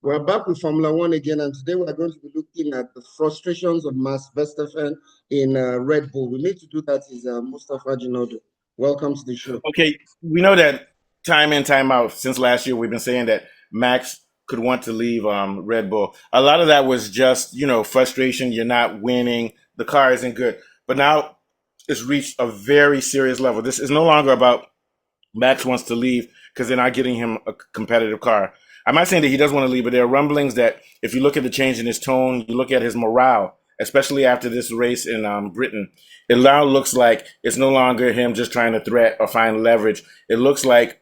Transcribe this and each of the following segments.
We're back with Formula One again, and today we're going to be looking at the frustrations of Max Verstappen in Red Bull. We need to do that is Mustafa Jinodo. Welcome to the show. Okay, we know that time in, time out, since last year, we've been saying that Max could want to leave Red Bull. A lot of that was just, frustration. You're not winning. The car isn't good. But now it's reached a very serious level. This is no longer about Max wants to leave because they're not getting him a competitive car. I'm not saying that he doesn't want to leave, but there are rumblings that if you look at the change in his tone, you look at his morale, especially after this race in Britain, it now looks like it's no longer him just trying to threat or find leverage. It looks like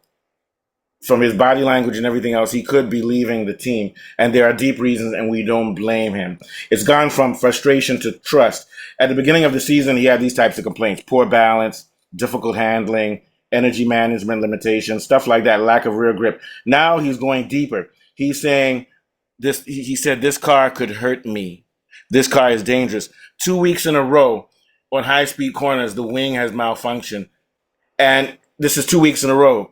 from his body language and everything else, he could be leaving the team. And there are deep reasons, and we don't blame him. It's gone from frustration to trust. At the beginning of the season, he had these types of complaints: poor balance, difficult handling, energy management limitations, stuff like that, lack of rear grip. Now he's going deeper. He's saying this, he said, this car could hurt me. This car is dangerous. 2 weeks in a row on high speed corners, the wing has malfunctioned. And this is 2 weeks in a row.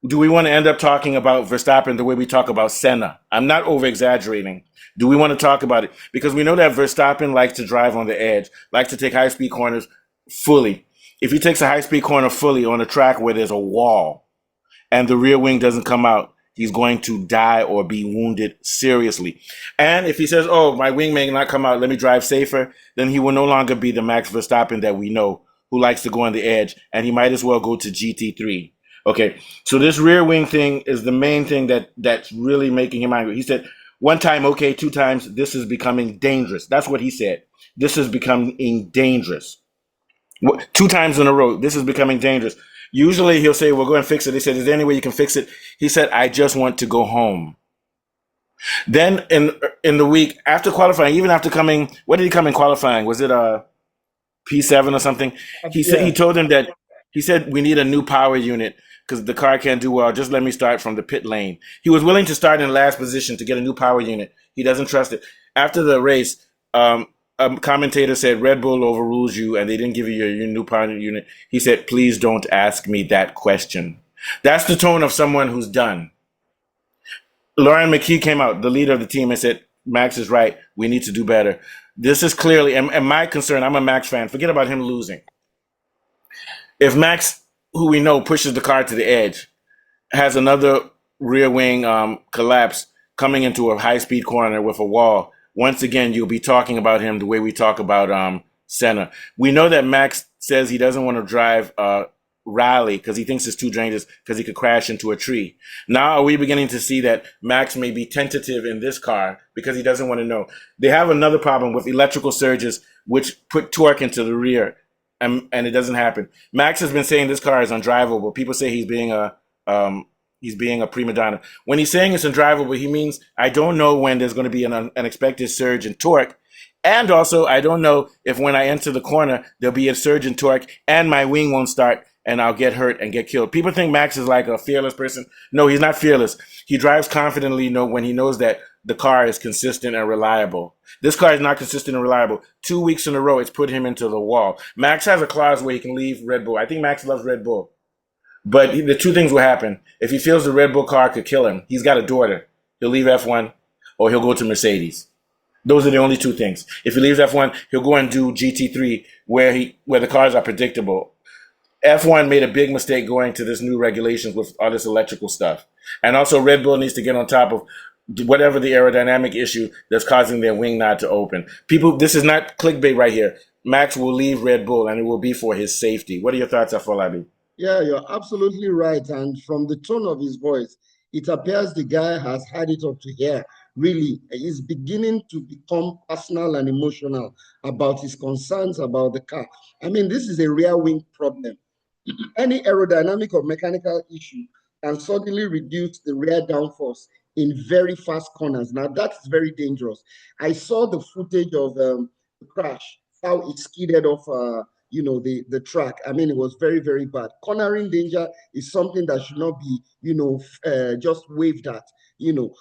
Do we want to end up talking about Verstappen the way we talk about Senna? I'm not over exaggerating. Do we want to talk about it? Because we know that Verstappen likes to drive on the edge, likes to take high speed corners fully. If he takes a high speed corner fully on a track where there's a wall and the rear wing doesn't come out, he's going to die or be wounded seriously. And if he says, oh, my wing may not come out, let me drive safer, then he will no longer be the Max Verstappen that we know, who likes to go on the edge, and he might as well go to GT3. Okay, so this rear wing thing is the main thing that's really making him angry. He said, one time, okay, two times, this is becoming dangerous. That's what he said. This is becoming dangerous. 2 times in a row, this is becoming dangerous. Usually he'll say, we'll go and fix it. They said, is there any way you can fix it? He said, I just want to go home. Then in the week after qualifying, even after coming, what did he come in qualifying? Was it a P7 or something? He said, he told him that, he said, we need a new power unit because the car can't do well. Just let me start from the pit lane. He was willing to start in last position to get a new power unit. He doesn't trust it. After the race, a commentator said Red Bull overrules you and they didn't give you your new power unit. He said, please don't ask me that question. That's the tone of someone who's done. Lauren McKee came out, the leader of the team, and said, Max is right. We need to do better. This is clearly, and my concern, I'm a Max fan. Forget about him losing. If Max, who we know pushes the car to the edge, has another rear wing collapse coming into a high-speed corner with a wall, once again, you'll be talking about him the way we talk about Senna. We know that Max says he doesn't want to drive Rally because he thinks it's too dangerous because he could crash into a tree. Now are we beginning to see that Max may be tentative in this car because he doesn't want to know? They have another problem with electrical surges, which put torque into the rear, and it doesn't happen. Max has been saying this car is undrivable. People say he's being a prima donna. When he's saying it's undrivable, he means I don't know when there's going to be an unexpected surge in torque. And also, I don't know if when I enter the corner, there'll be a surge in torque and my wing won't start and I'll get hurt and get killed. People think Max is like a fearless person. No, he's not fearless. He drives confidently when he knows that the car is consistent and reliable. This car is not consistent and reliable. 2 weeks in a row, it's put him into the wall. Max has a clause where he can leave Red Bull. I think Max loves Red Bull. But the two things will happen. If he feels the Red Bull car could kill him, he's got a daughter. He'll leave F1 or he'll go to Mercedes. Those are the only two things. If he leaves F1, he'll go and do GT3 where the cars are predictable. F1 made a big mistake going to this new regulations with all this electrical stuff. And also Red Bull needs to get on top of whatever the aerodynamic issue that's causing their wing not to open. People, this is not clickbait right here. Max will leave Red Bull and it will be for his safety. What are your thoughts, Afolabi? Yeah, you're absolutely right. And from the tone of his voice, it appears the guy has had it up to here. Really, he's beginning to become personal and emotional about his concerns about the car. I mean, this is a rear wing problem. Any aerodynamic or mechanical issue can suddenly reduce the rear downforce in very fast corners. Now, that's very dangerous. I saw the footage of the crash, how it skidded off the track. I mean, it was very, very bad. Cornering danger is something that should not be just waved at.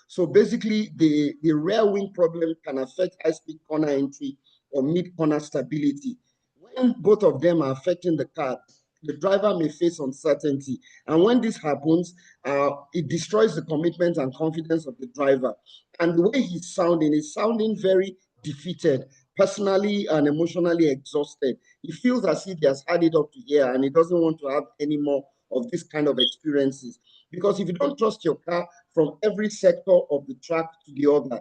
So basically the rear wing problem can affect high speed corner entry or mid corner stability. When both of them are affecting the car, the driver may face uncertainty. And when this happens, it destroys the commitment and confidence of the driver. And the way he's sounding very defeated, personally and emotionally exhausted. He feels as if he has had it up to here and he doesn't want to have any more of this kind of experiences. Because if you don't trust your car from every sector of the track to the other,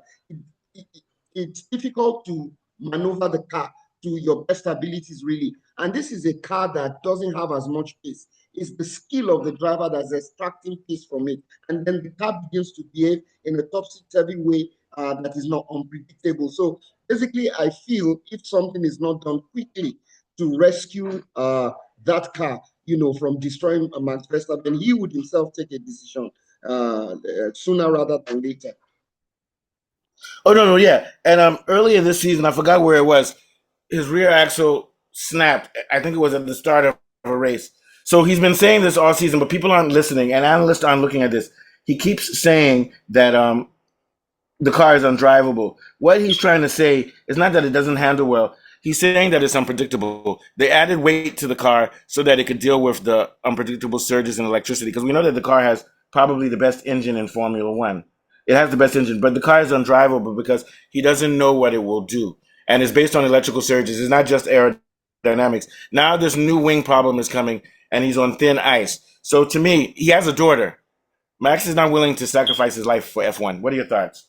it, it's difficult to maneuver the car to your best abilities, really. And this is a car that doesn't have as much pace. It's the skill of the driver that's extracting pace from it. And then the car begins to behave in a topsy-turvy way that is not unpredictable. So basically, I feel if something is not done quickly to rescue that car, from destroying Max Verstappen, he would himself take a decision sooner rather than later. Oh no, yeah. And earlier this season, I forgot where it was. His rear axle snapped. I think it was at the start of a race. So he's been saying this all season, but people aren't listening, and analysts aren't looking at this. He keeps saying that the car is undrivable. What he's trying to say is not that it doesn't handle well. He's saying that it's unpredictable. They added weight to the car so that it could deal with the unpredictable surges in electricity, because we know that the car has probably the best engine in Formula One. It has the best engine, but the car is undrivable because he doesn't know what it will do. And it's based on electrical surges. It's not just aerodynamics. Now this new wing problem is coming, and he's on thin ice. So to me, he has a daughter. Max is not willing to sacrifice his life for F1. What are your thoughts?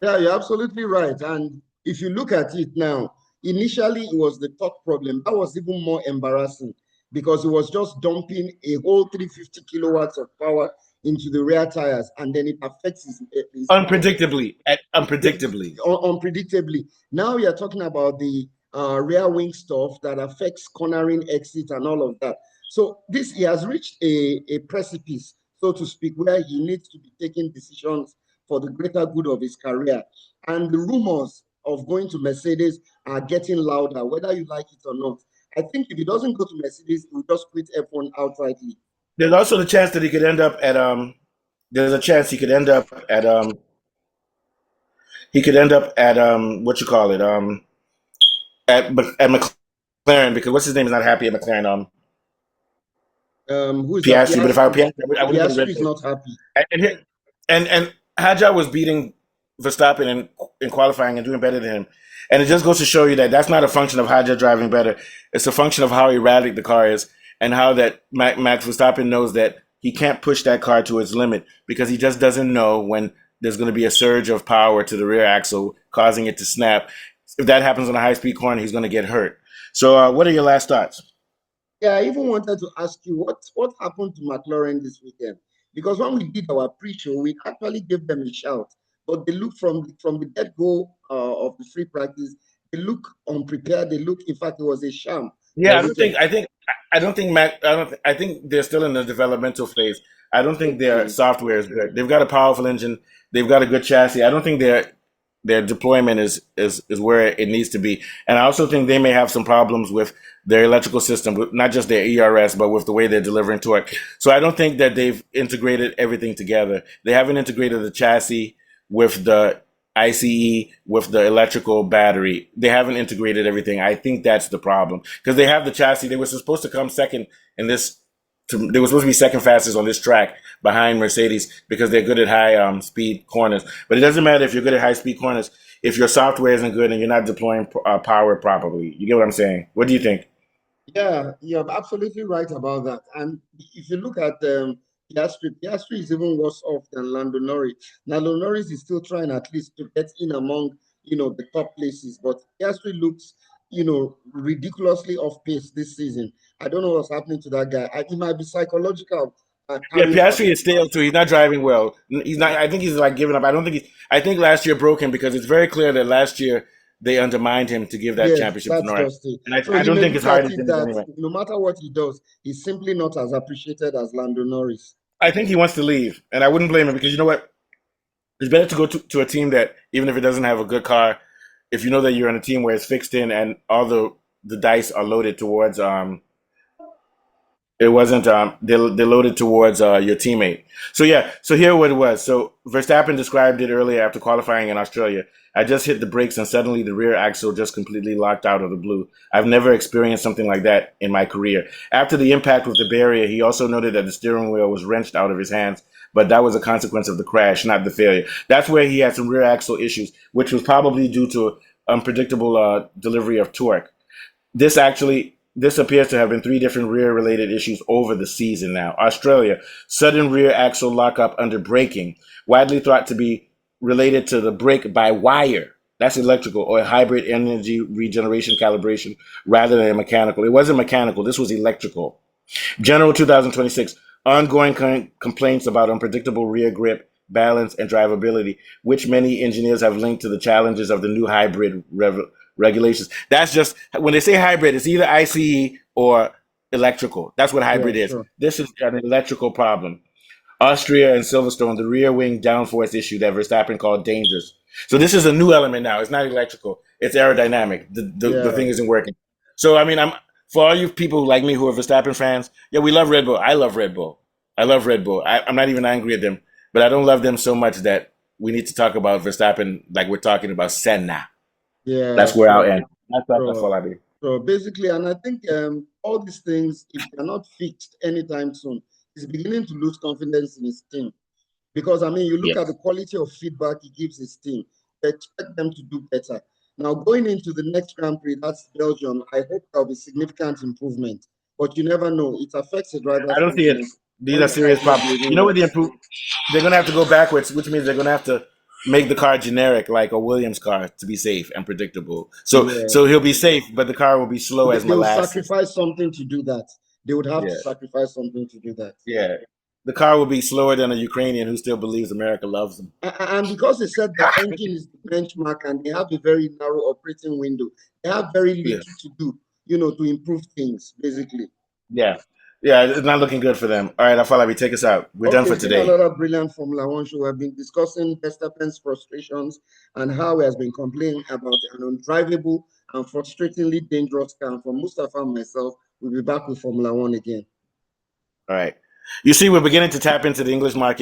Yeah, you're absolutely right. And if you look at it now, initially it was the torque problem. That was even more embarrassing because it was just dumping a whole 350 kilowatts of power into the rear tires, and then it affects his unpredictably. Unpredictably. Now you're talking about the rear wing stuff that affects cornering, exit, and all of that. So he has reached a precipice, so to speak, where he needs to be taking decisions for the greater good of his career. And the rumors of going to Mercedes are getting louder, whether you like it or not. I think if he doesn't go to Mercedes, he will just quit F1 outrightly. There's also the chance that he could end up at there's a chance he could end up at what you call it at McLaren, because what's his name is not happy at McLaren. Who is Piastri? But if I were Piastri, I would Piastri is not happy. And Hadjar was beating Verstappen in qualifying and doing better than him. And it just goes to show you that that's not a function of Hadjar driving better. It's a function of how erratic the car is and how that Max Verstappen knows that he can't push that car to its limit because he just doesn't know when there's going to be a surge of power to the rear axle causing it to snap. If that happens on a high-speed corner, he's going to get hurt. So what are your last thoughts? Yeah, I even wanted to ask you what happened to McLaren this weekend? Because when we did our pre-show, we actually gave them a shout, but they look from the get-go of the free practice, they look unprepared. They look, in fact, it was a sham. Yeah, I think they're still in the developmental phase. I don't think their software is good. They've got a powerful engine. They've got a good chassis. I don't think their deployment is where it needs to be. And I also think they may have some problems with their electrical system, not just their ERS, but with the way they're delivering torque. So I don't think that they've integrated everything together. They haven't integrated the chassis with the ICE, with the electrical battery. They haven't integrated everything. I think that's the problem because they have the chassis. They were supposed to come second in this. They were supposed to be second fastest on this track behind Mercedes because they're good at high speed corners. But it doesn't matter if you're good at high speed corners if your software isn't good and you're not deploying power properly. You get what I'm saying? What do you think? Yeah, you're absolutely right about that. And if you look at Piastri is even worse off than Lando Norris. Now, Lando Norris is still trying at least to get in among, the top places, but Piastri looks, ridiculously off pace this season. I don't know what's happening to that guy. It might be psychological. Yeah, Piastri is stale too. He's not driving well. He's not. I think he's like giving up. I think last year broke him because it's very clear that last year they undermined him to give that championship to Norris. And I don't think it's hard to that anyway. No matter what he does, he's simply not as appreciated as Lando Norris. I think he wants to leave, and I wouldn't blame him because you know what? It's better to go to a team that, even if it doesn't have a good car, if you know that you're on a team where it's fixed in and all the dice are loaded towards It wasn't they loaded towards your teammate. So yeah, so here what it was. So Verstappen described it earlier after qualifying in Australia. I just hit the brakes and suddenly the rear axle just completely locked out of the blue. I've never experienced something like that in my career. After the impact with the barrier, he also noted that the steering wheel was wrenched out of his hands, but that was a consequence of the crash, not the failure. That's where he had some rear axle issues, which was probably due to unpredictable delivery of torque. This appears to have been three different rear related issues over the season now. Australia, sudden rear axle lockup under braking, widely thought to be related to the brake by wire. That's electrical or hybrid energy regeneration calibration rather than mechanical. It wasn't mechanical. This was electrical. General 2026, ongoing complaints about unpredictable rear grip, balance, and drivability, which many engineers have linked to the challenges of the new hybrid regulations. That's just when they say hybrid, it's either ICE or electrical. That's what hybrid is. Sure. This is an electrical problem. Austria and Silverstone, the rear wing downforce issue that Verstappen called dangerous. So this is a new element now. It's not electrical. It's aerodynamic. The thing isn't working. So I mean, I'm for all you people like me who are Verstappen fans. Yeah, we love Red Bull. I love Red Bull. I love Red Bull. I'm not even angry at them, but I don't love them so much that we need to talk about Verstappen like we're talking about Senna. Yeah, That's where I'll sure. end. That's all I do. So basically, and I think all these things, if they're not fixed anytime soon, he's beginning to lose confidence in his team. Because, I mean, you look at the Yes. quality of feedback he gives his team, you expect them to do better. Now, going into the next Grand Prix, that's Belgium, I hope there'll be significant improvement. But you never know. It affects the driver's I don't see it. confidence These when are the car serious is not problems. You behaving know what well. the improve? They're gonna have to go backwards, which means they're gonna have to make the car generic, like a Williams car, to be safe and predictable. So Yeah. he'll be safe, but the car will be slow as They will molasses. sacrifice something to do that. They would have to Yeah, sacrifice something to do that. yeah. The car will be slower than a Ukrainian who still believes America loves him. And because they said the engine is the benchmark and they have a very narrow operating window, they have very Yeah, little to do, to improve things, basically. yeah, yeah. It's not looking good for them. All right, Afalabi, take us out. We're done Okay, for it's been today. another brilliant Formula One show. We've been discussing Verstappen's frustrations and how he has been complaining about an undrivable and frustratingly dangerous car. And for Mustafa and myself, we'll be back with Formula One again. All right. You see, we're beginning to tap into the English market